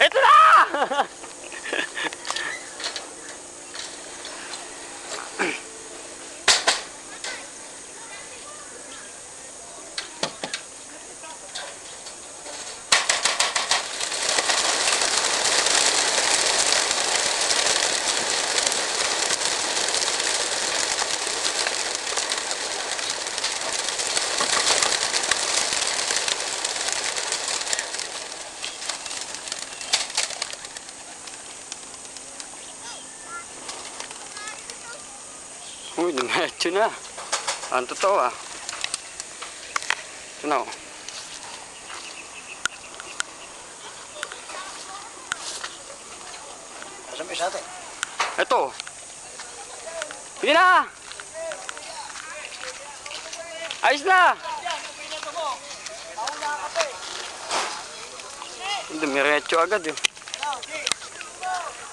Ito na! Uy, dumiretso na. Ang totoo ah. Ito na oh. Asan pa isa natin? Ito. Hindi na. Ayos na. Dumiretso agad eh.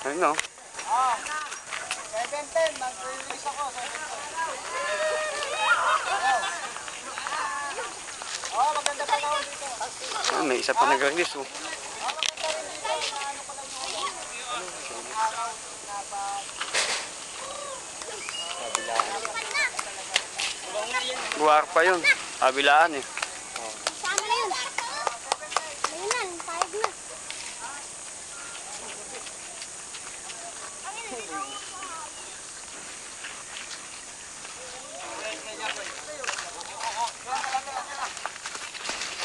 Ayun oh. 7:10, mag-release ako. Oh, maganda pa naman dito. Ah, may isa pa nag-release oh. Buwar pa yun. Kabilaan eh. Sama na yun. Ayun na, pahig na.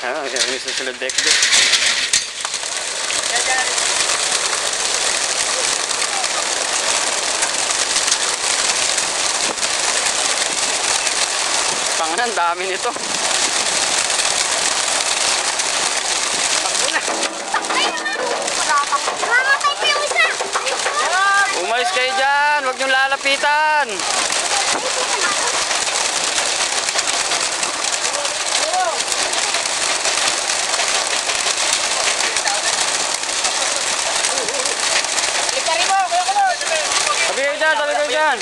Ah, yan sa sila deck. Pangalan, dami nito. Takbo na. Mamatay pa yung isa. Umalis kayo dyan. Huwag niyong lalapitan. Sabi kayo dyan, sabi kayo dyan.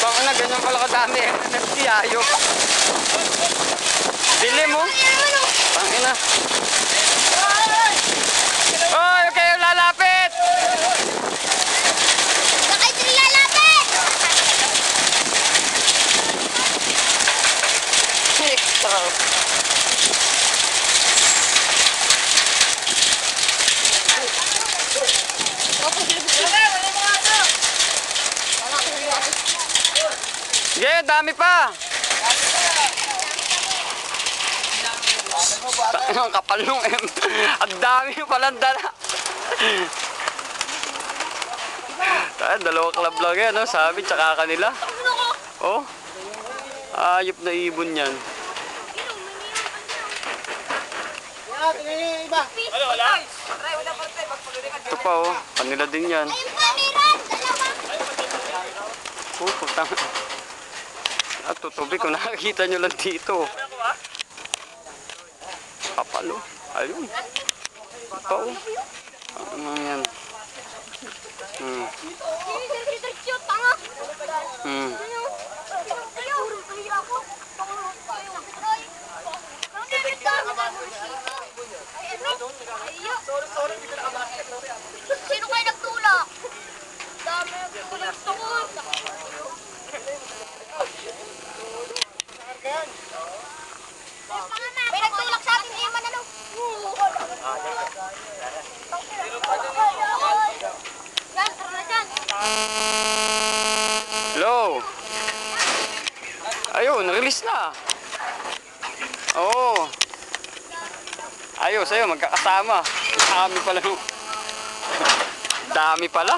Baka na ganyan pala kadami eh. NFT ayok. Dili mo. Pangina. Oy, huwag kayo lalapit. Baka ito nilalapit. Sige, dami pa. Ang kapal nung M. Ang dami palang dala. Dalawang club lang yan, no? Sabi, tsaka kanila. Oh, ayop na ibon yan. Ito pa, oh. Kanila din yan. Ayun pa, meron. Dalawa. Oh, putang. At tutubi ko, nakakita nyo lang dito. Kapalo. Ayun. Ito, oh. Ano yan? Sino kayo nagtulak? Dami nagtulak sa ko. May nagtulak sa atin, Eman, ano? Yan, tara na dyan. Hello? Ayun, release na. Oo. Ayos, ayun, magkakasama. Dami pala. Dami pala.